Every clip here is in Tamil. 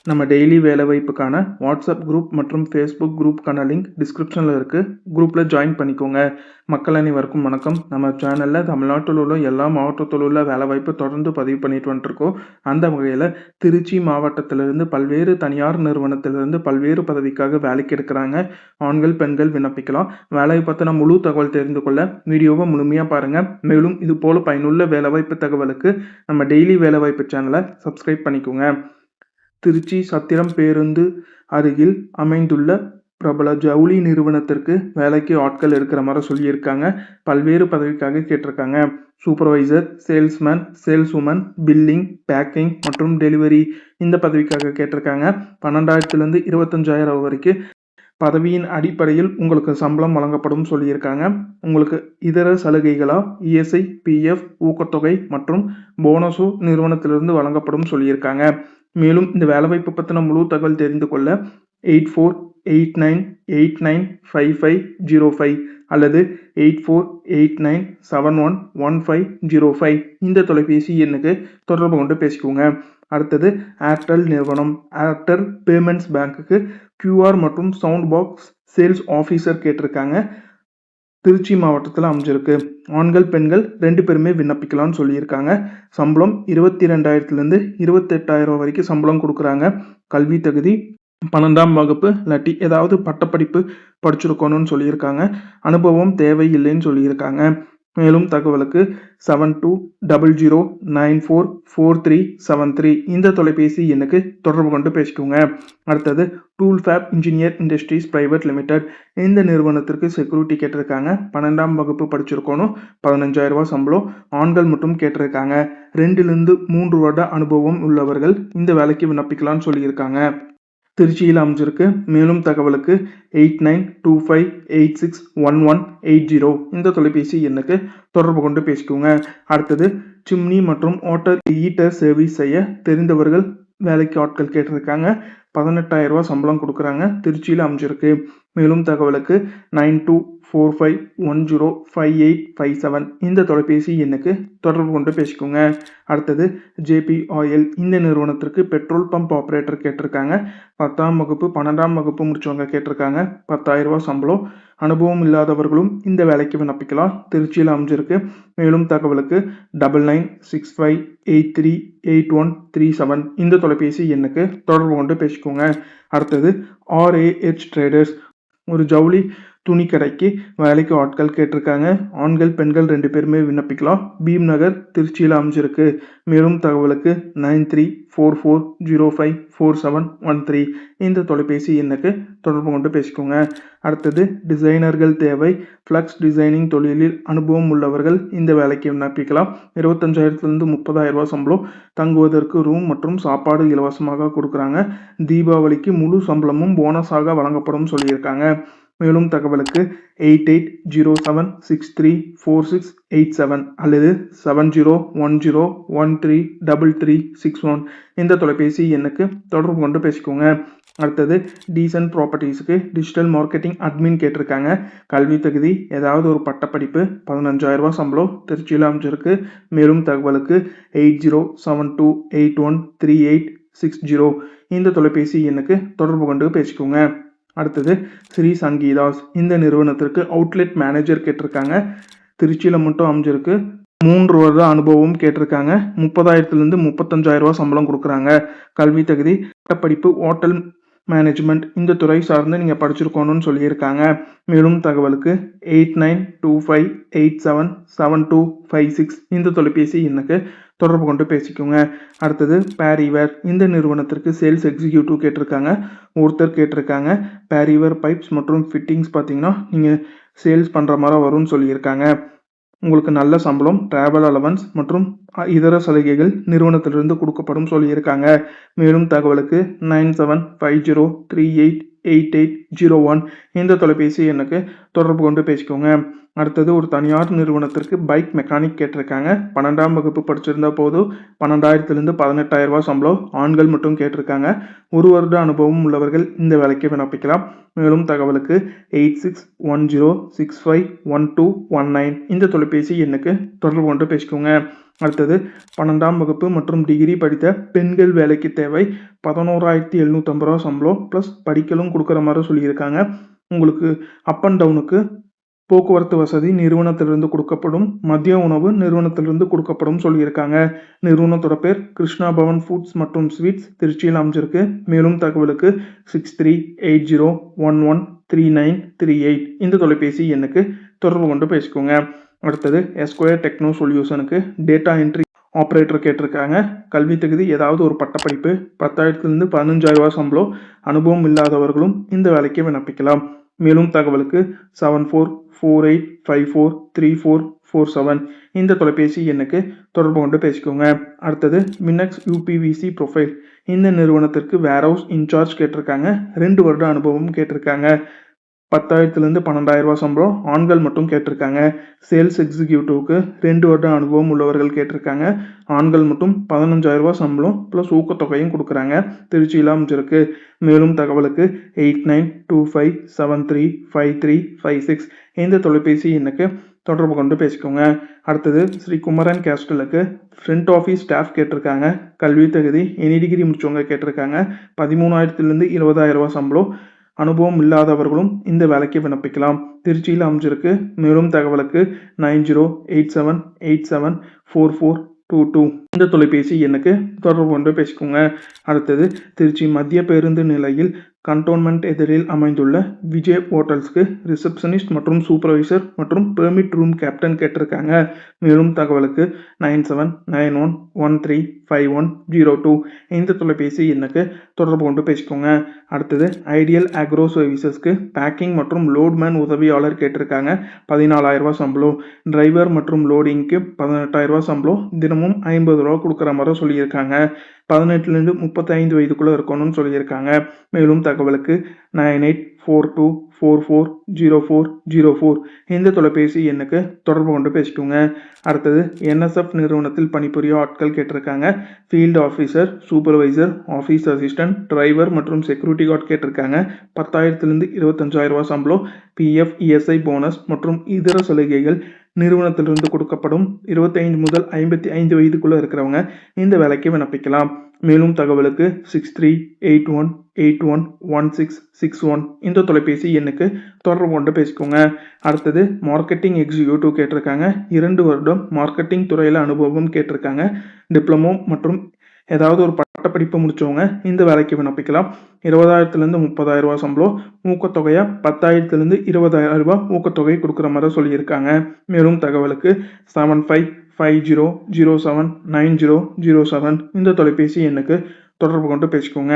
நம்ம டெய்லி வேலைவாய்ப்புக்கான வாட்ஸ்அப் குரூப் மற்றும் ஃபேஸ்புக் குரூப்புக்கான லிங்க் டிஸ்கிரிப்ஷனில் இருக்குது. குரூப்பில் ஜாயின் பண்ணிக்கோங்க. மக்கள் அனைவருக்கும் வணக்கம். நம்ம சேனலில் தமிழ்நாட்டில் உள்ள எல்லா மாவட்டத்தில் உள்ள வேலைவாய்ப்பு தொடர்ந்து பதிவு பண்ணிட்டு வந்துட்டுருக்கோம். அந்த வகையில் திருச்சி மாவட்டத்திலிருந்து பல்வேறு தனியார் நிறுவனத்திலிருந்து பல்வேறு பதவிக்காக வேலைக்கு எடுக்கிறாங்க. ஆண்கள் பெண்கள் விண்ணப்பிக்கலாம். வேலையை பற்றின முழு தகவல் தெரிந்து கொள்ள வீடியோவை முழுமையாக பாருங்கள். மேலும் இது போல் பயனுள்ள வேலைவாய்ப்பு தகவலுக்கு நம்ம டெய்லி வேலைவாய்ப்பு சேனலை சப்ஸ்கிரைப் பண்ணிக்கோங்க. திருச்சி சத்திரம் பேருந்து அருகில் அமைந்துள்ள பிரபல ஜவுளி நிறுவனத்திற்கு வேலைக்கு ஆட்கள் எடுக்கிற மாதிரி சொல்லியிருக்காங்க. பல்வேறு பதவிக்காக கேட்டிருக்காங்க. சூப்பர்வைசர், சேல்ஸ்மேன், சேல்ஸ்வுமன், பில்லிங், பேக்கிங் மற்றும் டெலிவரி இந்த பதவிக்காக கேட்டிருக்காங்க. 12,000 25,000 வரைக்கும் பதவியின் அடிப்படையில் உங்களுக்கு சம்பளம் வழங்கப்படும் சொல்லியிருக்காங்க. உங்களுக்கு இதர சலுகைகளாக இஎஸ்ஐ, பிஎஃப், ஊக்கத்தொகை மற்றும் போனஸும் நிறுவனத்திலிருந்து வழங்கப்படும் சொல்லியிருக்காங்க. மேலும் இந்த வேலைவாய்ப்பு பற்றின முழு தகவல் தெரிந்து கொள்ள 8489895505 அல்லது 8489711505 இந்த தொலைபேசி எண்ணுக்கு தொடர்பு கொண்டு பேசிக்கோங்க. அடுத்தது ஏர்டெல் நிறுவனம். ஏர்டெல் பேமெண்ட்ஸ் பேங்க்குக்கு QR மற்றும் சவுண்ட் பாக்ஸ் சேல்ஸ் ஆஃபீஸர் கேட்டிருக்காங்க. திருச்சி மாவட்டத்தில் அமைஞ்சிருக்கு. ஆண்கள் பெண்கள் 2 பேருமே விண்ணப்பிக்கலாம்னு சொல்லியிருக்காங்க. சம்பளம் 22,000 28,000 வரைக்கும் சம்பளம் கொடுக்குறாங்க. கல்வி தகுதி 12ஆம் வகுப்பு இல்லாட்டி ஏதாவது பட்டப்படிப்பு படிச்சிருக்கணும்னு சொல்லியிருக்காங்க. அனுபவம் தேவையில்லைன்னு சொல்லியிருக்காங்க. மேலும் தகவலுக்கு 7200944373 இந்த தொலைபேசி எண்ணுக்கு தொடர்பு கொண்டு பேசிக்கோங்க. அடுத்தது tool fab engineer industries private limited இந்த நிறுவனத்திற்கு செக்யூரிட்டி கேட்டிருக்காங்க. 12ஆம் வகுப்பு படிச்சிருக்கணும். 15,000 சம்பளம். ஆண்கள் மட்டும் கேட்டிருக்காங்க. 2 to 3 வருட அனுபவம் உள்ளவர்கள் இந்த வேலைக்கு விண்ணப்பிக்கலாம்னு சொல்லியிருக்காங்க. திருச்சியில் அமைஞ்சிருக்கு. மேலும் தகவலுக்கு 8925861180 இந்த தொலைபேசி எண்ணுக்கு தொடர்பு கொண்டு பேசிக்கோங்க. அடுத்தது சிம்னி மற்றும் வாட்டர் ஹீட்டர் சர்வீஸ் செய்ய தெரிந்தவர்கள் வேலைக்கு ஆட்கள் கேட்டிருக்காங்க. 18,000 சம்பளம் கொடுக்குறாங்க. திருச்சியில் அமைஞ்சிருக்கு. மேலும் தகவலுக்கு 9245105857 இந்த தொலைபேசி எண்ணுக்கு தொடர்பு கொண்டு பேசிக்கோங்க. அடுத்தது ஜேபி ஆயில் இந்த நிறுவனத்திற்கு பெட்ரோல் பம்ப் ஆப்ரேட்டர் கேட்டிருக்காங்க. 10ஆம் வகுப்பு 12ஆம் வகுப்பு முடிச்சவங்க கேட்டிருக்காங்க. 10,000 சம்பளம். அனுபவம் இல்லாதவர்களும் இந்த வேலைக்கு விண்ணப்பிக்கலாம். திருச்சியில் அமைஞ்சிருக்கு. மேலும் தகவலுக்கு 9965838137 இந்த தொலைபேசி எண்ணுக்கு தொடர்பு கொண்டு பேசிக்கோங்க. அடுத்தது RH ட்ரேடர்ஸ் ஒரு ஜவுளி துணி கடைக்கு வேலைக்கு ஆட்கள் கேட்டிருக்காங்க. ஆண்கள் பெண்கள் 2 பேருமே விண்ணப்பிக்கலாம். பீம் நகர் திருச்சியில் அமைஞ்சிருக்கு. மேலும் தகவலுக்கு 9344054713 இந்த தொலைபேசி எண்ணுக்கு தொடர்பு கொண்டு பேசிக்கோங்க. அடுத்தது டிசைனர்கள் தேவை. ஃப்ளக்ஸ் டிசைனிங் தொழிலில் அனுபவம் உள்ளவர்கள் இந்த வேலைக்கு விண்ணப்பிக்கலாம். 25,000 30,000 சம்பளம். தங்குவதற்கு ரூம் மற்றும் சாப்பாடு இலவசமாக கொடுக்குறாங்க. தீபாவளிக்கு முழு சம்பளமும் போனஸாக வழங்கப்படும் சொல்லியிருக்காங்க. மேலும் தகவலுக்கு 8807634687 அல்லது 7010133361 இந்த தொலைபேசி எண்ணுக்கு தொடர்பு கொண்டு பேசிக்கோங்க. அடுத்தது டீசன்ட் ப்ராப்பர்ட்டிஸுக்கு டிஜிட்டல் மார்க்கெட்டிங் அட்மின் கேட்டிருக்காங்க. கல்வி தகுதி ஏதாவது ஒரு பட்டப்படிப்பு. 15,000 சம்பளம். திருச்சியில் அமைஞ்சிருக்கு. மேலும் தகவலுக்கு 8072813860 இந்த தொலைபேசி எண்ணுக்கு தொடர்பு கொண்டு பேசிக்கோங்க. அடுத்தது ஸ்ரீ சங்கீதாஸ் இந்த நிறுவனத்திற்கு அவுட்லெட் மேனேஜர் கேட்டிருக்காங்க. திருச்சியில் மட்டும் அமைஞ்சிருக்கு. 3 வருட அனுபவம் கேட்டிருக்காங்க. 30,000 35,000 சம்பளம் கொடுக்குறாங்க. கல்வி தகுதி பட்டப்படிப்பு ஹோட்டல் மேனேஜ்மெண்ட் இந்த துறை சார்ந்து நீங்கள் படிச்சிருக்கணும்னு சொல்லியிருக்காங்க. மேலும் தகவலுக்கு 8925877256 இந்த தொலைபேசி எண்ணுக்கு தொடர்பு கொண்டு பேசிக்கோங்க. அடுத்தது பேரிவர் இந்த நிறுவனத்திற்கு சேல்ஸ் எக்ஸிக்யூட்டிவ் கேட்டிருக்காங்க. ஒருத்தர் கேட்டிருக்காங்க. பேரிவர் பைப்ஸ் மற்றும் ஃபிட்டிங்ஸ் பார்த்தீங்கன்னா நீங்கள் சேல்ஸ் பண்ணுற மாதிரி வரும்னு சொல்லியிருக்காங்க. உங்களுக்கு நல்ல சம்பளம், டிராவல் அலவன்ஸ் மற்றும் இதர சலுகைகள் நிறுவனத்திலிருந்து கொடுக்கப்படும் சொல்லியிருக்காங்க. மேலும் தகவலுக்கு 9750388801 இந்த தொலைபேசி எண்ணுக்கு தொடர்பு கொண்டு பேசிக்கோங்க. அடுத்தது ஒரு தனியார் நிறுவனத்திற்கு பைக் மெக்கானிக் கேட்டிருக்காங்க. 12ஆம் வகுப்பு படிச்சிருந்த போது 12,000 18,000 சம்பளம். ஆண்கள் மட்டும் கேட்டிருக்காங்க. 1 வருட அனுபவம் உள்ளவர்கள் இந்த வேலைக்கு விண்ணப்பிக்கலாம். மேலும் தகவலுக்கு 8610651219 இந்த தொலைபேசி எண்ணுக்கு தொடர்பு கொண்டு பேசிக்கோங்க. அடுத்தது 12ஆம் வகுப்பு மற்றும் டிகிரி படித்த பெண்கள் வேலைக்கு தேவை 11,750 ரூபா சம்பளம் ப்ளஸ் படிக்கலும் கொடுக்குற மாதிரி சொல்லியிருக்காங்க. உங்களுக்கு அப் அண்ட் டவுனுக்கு போக்குவரத்து வசதி நிறுவனத்திலிருந்து கொடுக்கப்படும். மதிய உணவு நிறுவனத்திலிருந்து கொடுக்கப்படும் சொல்லியிருக்காங்க. நிறுவனத்தோட பேர் கிருஷ்ணா பவன் ஃபுட்ஸ் மற்றும் ஸ்வீட்ஸ், திருச்சியில் அமைஞ்சிருக்கு. மேலும் தகவலுக்கு 6380113938 இந்த தொலைபேசி எண்ணுக்கு தொடர்பு கொண்டு பேசிக்கோங்க. அடுத்தது எஸ்கொயர் டெக்னோ சொல்யூஷனுக்கு டேட்டா என்ட்ரி ஆப்ரேட்டர் கேட்டிருக்காங்க. கல்வி தகுதி ஏதாவது ஒரு பட்டப்படிப்பு, 10,000 15,000 ரூபா சம்பளம், அனுபவம் இல்லாதவர்களும் இந்த வேலைக்கு விண்ணப்பிக்கலாம். மேலும் தகவலுக்கு 7448543447 இந்த தொலைபேசி எண்ணுக்கு தொடர்பு கொண்டு பேசிக்கோங்க. அடுத்தது மின்னக்ஸ் யூபிவிசி ப்ரொஃபைல் இந்த நிறுவனத்திற்கு வேர்ஹவுஸ் இன்சார்ஜ் கேட்டிருக்காங்க. 2 வருட அனுபவம் கேட்டிருக்காங்க. 10,000 12,000 ரூபா சம்பளம், ஆண்கள் மட்டும் கேட்டிருக்காங்க. சேல்ஸ் எக்ஸிக்யூட்டிவ்க்கு 2 வருட அனுபவம் உள்ளவர்கள் கேட்டிருக்காங்க. ஆண்கள் மட்டும் 15,000 ரூபா சம்பளம் ப்ளஸ் ஊக்கத்தொகையும் கொடுக்குறாங்க. திருச்சியில் அமைஞ்சிருக்கு. மேலும் தகவலுக்கு 8925735356 இந்த தொலைபேசி எண்ணுக்கு தொடர்பு கொண்டு பேசிக்கோங்க. அடுத்தது ஸ்ரீ குமரன் கேஸ்டலுக்கு ஃப்ரண்ட் ஆஃபீஸ் ஸ்டாஃப் கேட்டிருக்காங்க. கல்வி தகுதி எனி டிகிரி முடிச்சவங்க கேட்டிருக்காங்க. 13,000 20,000 ரூபா சம்பளம், அனுபவம் இல்லாதவர்களும் இந்த வேலைக்கு விண்ணப்பிக்கலாம். திருச்சியில் அமைஞ்சிருக்கு. மேலும் தகவலுக்கு 9087874422 இந்த தொலைபேசி எண்ணுக்கு தொடர்பு கொண்டு பேசிக்கோங்க. அடுத்தது திருச்சி மத்திய பேருந்து நிலையில் கண்டோன்மெண்ட் எதிரில் அமைந்துள்ள விஜய் ஹோட்டல்ஸ்க்கு ரிசப்ஷனிஸ்ட் மற்றும் சூப்பர்வைசர் மற்றும் பெர்மிட் ரூம் கேப்டன் கேட்டிருக்காங்க. மேலும் தகவலுக்கு 9791135102 இந்த தொலைபேசி எண்ணுக்கு தொடர்பு கொண்டு பேசிக்கோங்க. அடுத்தது ஐடியல் அக்ரோ சர்வீசஸ்க்கு பேக்கிங் மற்றும் லோட்மேன் உதவியாளர் கேட்டிருக்காங்க. 14,000 ரூபா சம்பளம், டிரைவர் மற்றும் லோடிங்க்கு 18,000 ரூபா சம்பளம், தினமும் 50 ரூபா கொடுக்குற மாதிரி சொல்லியிருக்காங்க. 18 35 வயதுக்குள்ளே இருக்கணும்னு சொல்லியிருக்காங்க. மேலும் தகவலுக்கு 9842440404 இந்த தொலைபேசி எண்ணுக்கு தொடர்பு கொண்டு பேசிக்கோங்க. அடுத்தது NSF நிறுவனத்தில் பணிபுரிய ஆட்கள் கேட்டிருக்காங்க. Field officer, supervisor, office assistant, driver மற்றும் செக்யூரிட்டி கார்டு கேட்டிருக்காங்க. 10,000 25,000 ரூபா சம்பளம், PF ESI போனஸ் மற்றும் இதர சலுகைகள் நிறுவனத்திலிருந்து கொடுக்கப்படும். 25 முதல் 55 வயதுக்குள்ளே இருக்கிறவங்க இந்த வேலைக்கு விண்ணப்பிக்கலாம். மேலும் தகவலுக்கு 6381811661 இந்த தொலைபேசி எண்ணுக்கு தொடர்பு கொண்டு பேசிக்கோங்க. அடுத்தது மார்க்கெட்டிங் எக்ஸிக்யூட்டிவ் கேட்டிருக்காங்க. 2 வருடம் மார்க்கெட்டிங் துறையில் அனுபவம் கேட்டிருக்காங்க. டிப்ளமோ மற்றும் ஏதாவது ஒரு பட்டப்படிப்பு முடிச்சவங்க இந்த வேலைக்கு விண்ணப்பிக்கலாம். 20,000 30,000 ரூபா சம்பளம், ஊக்கத்தொகையா 10,000 20,000 ரூபா ஊக்கத்தொகை கொடுக்குற மாதிரி சொல்லியிருக்காங்க. மேலும் தகவலுக்கு 7550079007 இந்த தொலைபேசி எண்ணுக்கு தொடர்பு கொண்டு பேசிக்கோங்க.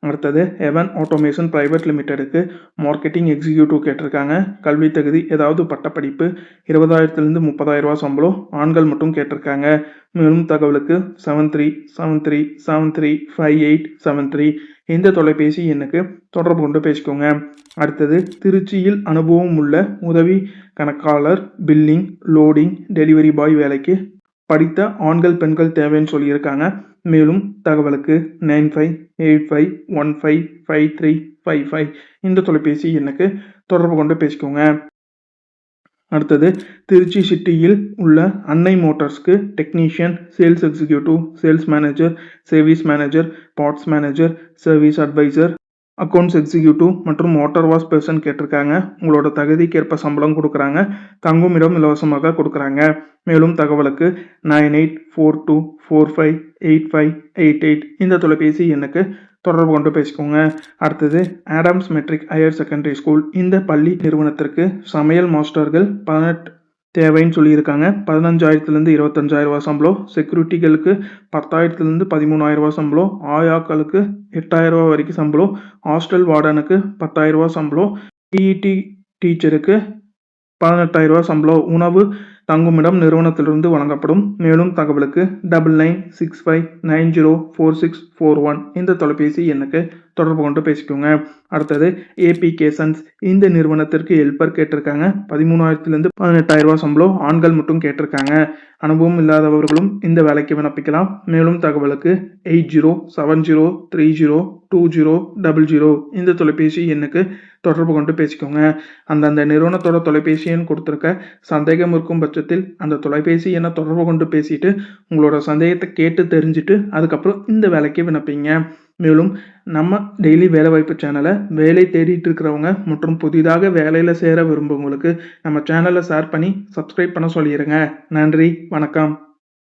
அடுத்தது எவன் ஆட்டோமேஷன் பிரைவேட் லிமிடெடுக்கு மார்க்கெட்டிங் எக்ஸிக்யூட்டிவ் கேட்டிருக்காங்க. கல்வி தகுதி ஏதாவது பட்டப்படிப்பு, 20,000 30,000 ரூபா சம்பளம், ஆண்கள் மட்டும் கேட்டிருக்காங்க. மேலும் தகவலுக்கு 7373735873 இந்த தொலைபேசி எண்ணுக்கு தொடர்பு கொண்டு பேசிக்கோங்க. அடுத்தது திருச்சியில் அனுபவம் உள்ள உதவி கணக்காளர், பில்லிங், லோடிங், டெலிவரி பாய் வேலைக்கு படித்த ஆண்கள் பெண்கள் தேவைன்னு சொல்லியிருக்காங்க. மேலும் தகவலுக்கு 9585155355 இந்த தொலைபேசி எண்ணுக்கு தொடர்பு கொண்டு பேசிக்கோங்க. அடுத்தது திருச்சி சிட்டியில் உள்ள அன்னை மோட்டார்ஸ்க்கு technician, sales executive, sales manager, service manager, parts manager, service advisor, accounts executive மற்றும் மோட்டார் வாஷ் பர்சன் கேட்டிருக்காங்க. உங்களோட தகுதிக்கேற்ப சம்பளம் கொடுக்குறாங்க. தங்குமிடம் இலவசமாக கொடுக்குறாங்க. மேலும் தகவலுக்கு 9842458588 இந்த தொலைபேசி எண்ணுக்கு தொடர்பு கொண்டு பேசிக்கோங்க. அடுத்தது Adams matric higher secondary school இந்த பள்ளி நிறுவனத்திற்கு சமையல் மாஸ்டர்கள் 18 தேவைன்னு சொல்லியிருக்காங்க. 15,000 25,000 ரூபா சம்பளம், செக்யூரிட்டிகளுக்கு 10,000 13,000 ரூபா சம்பளம், ஆயாக்களுக்கு 8,000 ரூபா வரைக்கும் சம்பளம், ஹாஸ்டல் வார்டனுக்கு 10,000 ரூபா சம்பளம், PET டீச்சருக்கு 18,000 ரூபா சம்பளம், உணவு தங்குமிடம் நிறுவனத்திலிருந்து வழங்கப்படும். மேலும் தகவலுக்கு 9965904641 இந்த தொலைபேசி எண்ணுக்கு தொடர்பு கொண்டு பேசிக்கோங்க. அடுத்தது ஏபிகே சன்ஸ் இந்த நிறுவனத்திற்கு ஹெல்ப்பர் கேட்டிருக்காங்க. 13,000 18,000 சம்பளம். ஆண்கள் மட்டும் கேட்டிருக்காங்க. அனுபவம் இல்லாதவர்களும் இந்த வேலைக்கு விண்ணப்பிக்கலாம். மேலும் தகவலுக்கு 8070302000 இந்த தொலைபேசி எண்ணுக்கு தொடர்பு கொண்டு பேசிக்கோங்க. அந்தந்த நிறுவனத்தோட தொலைபேசி எண் கொடுத்துருக்க. சந்தேகம் இருக்கும் பட்சத்தில் அந்த தொலைபேசி எண்ணை தொடர்பு கொண்டு பேசிட்டு உங்களோட சந்தேகத்தை கேட்டு தெரிஞ்சுட்டு அதுக்கப்புறம் இந்த வேலைக்கு விண்ணப்பிங்க. மேலும் நம்ம டெய்லி வேலைவாய்ப்பு சேனலை வேலை தேடிட்டு இருக்கிறவங்க மற்றும் புதிதாக வேலையில் சேர விரும்புவங்களுக்கு நம்ம சேனலை ஷேர் பண்ணி சப்ஸ்கிரைப் பண்ண சொல்லிடுங்க. நன்றி, வணக்கம்.